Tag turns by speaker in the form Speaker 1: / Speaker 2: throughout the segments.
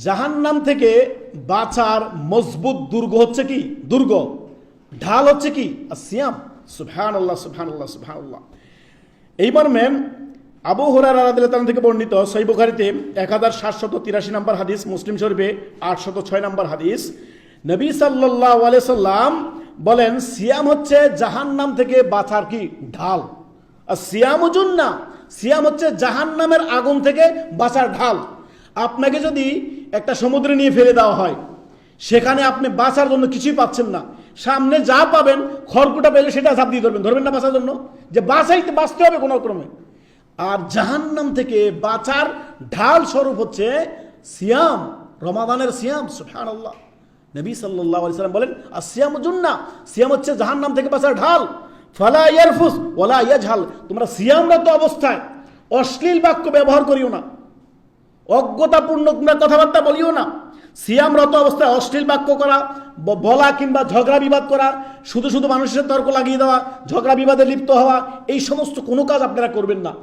Speaker 1: জাহান্নাম থেকে বাঁচার মজবুত দুর্গ হচ্ছে কি? দুর্গ ঢাল হচ্ছে কি? সিয়াম। সুবহানাল্লাহ, সুবহানাল্লাহ, সুবহানাল্লাহ। এই মর্মে আবু হুরায়রা রাদিয়াল্লাহু তাআলা থেকে বর্ণিত সহিহ বুখারীতে 1783 নম্বর হাদিস, মুসলিম শরীফে 806 নম্বর হাদিস, নবী সাল্লাল্লাহু আলাইহি সাল্লাম বলেন, সিয়াম হচ্ছে জাহান্নাম থেকে বাঁচার কি? ঢাল। আর সিয়ামু জুন্নাহ, সিয়াম হচ্ছে জাহান্নামের আগুন থেকে বাঁচার ঢাল। আপনাকে যদি একটা সমুদ্রে নিয়ে ফেলে দেওয়া হয়, সেখানে আপনি বাঁচার জন্য কিছুই পাচ্ছেন না, সামনে যা পাবেন খড়কুটা পেলে সেটা ঝাঁপ দিয়ে ধরবেন, ধরবেন না বাঁচার জন্য, যে বাঁচতে হবে কোনো ক্রমে। আর জাহান্নাম থেকে বাঁচার ঢাল স্বরূপ হচ্ছে সিয়াম, রমাদানের সিয়াম। সুবহানাল্লাহ। নবী সাল্লাল্লাহু আলাইহি সাল্লাম বলেন, আসিয়ামু জুন্নাহ, সিয়াম হচ্ছে জাহান্নাম থেকে বাঁচার ঢাল। ফালা ইয়ারফুস ওয়ালা ইয়াজহাল, তোমরা সিয়ামরত অবস্থায় অশ্লীল বাক্য ব্যবহার করিও না, অজ্ঞতাপূর্ণ তোমরা কথাবার্তা বলিও না। সিয়ামরত অবস্থায় অশ্লীল বাক্য করা, বলা কিংবা ঝগড়া বিবাদ করা, শুধু শুধু মানুষের তর্ক লাগিয়ে দেওয়া, ঝগড়া বিবাদে লিপ্ত হওয়া, এই সমস্ত কোনো কাজ আপনারা করবেন না।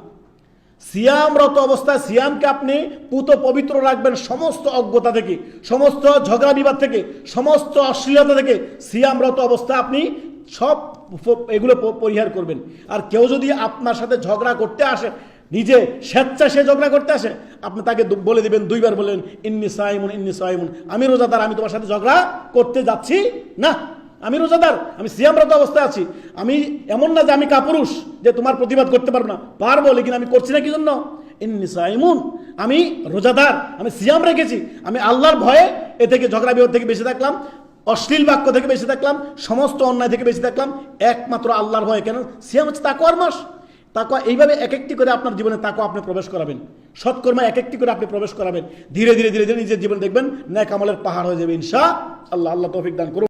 Speaker 1: সিয়ামরত অবস্থায় সিয়ামকে আপনি পুত পবিত্র রাখবেন সমস্ত অজ্ঞতা থেকে, সমস্ত ঝগড়া বিবাদ থেকে, সমস্ত অশ্লীলতা থেকে। সিয়ামরত অবস্থায় আপনি সব এগুলো পরিহার করবেন। আর কেউ যদি আপনার সাথে ঝগড়া করতে আসে, নিজে স্বেচ্ছা সে ঝগড়া করতে আসে, আপনি তাকে বলে দিবেন, দুইবার বলেন, ইন্নী সাইমুন, ইন্নী সাইমুন, আমি রোজাদার, আমি তোমার সাথে ঝগড়া করতে যাচ্ছি না, আমি রোজাদার, আমি সিয়ামরত অবস্থায় আছি। আমি এমন না যে আমি কাপুরুষ যে তোমার প্রতিবাদ করতে পারবো না, পারবো, লেকিন আমি করছি না কি জন্য? ইন্নী সাইমুন, আমি রোজাদার, আমি সিয়াম রেখেছি, আমি আল্লাহর ভয়ে এ থেকে ঝগড়া বিবাদ থেকে বেঁচে থাকলাম, অশ্লীল বাক্য থেকে বেঁচে থাকলাম, সমস্ত অন্যায় থেকে বেঁচে থাকলাম, একমাত্র আল্লাহর ভয়ে। কেন? সিয়াম হচ্ছে তাকওয়ার মাস। তাকওয়া এইভাবে এক একটি করে আপনার জীবনে তাকওয়া আপনি প্রবেশ করাবেন, সৎকর্মে এক একটি করে আপনি প্রবেশ করাবেন। ধীরে ধীরে ধীরে ধীরে নিজের জীবন দেখবেন নেক আমলের পাহাড় হয়ে যাবে ইনশাআল্লাহ। আল্লাহ তৌফিক দান করুন।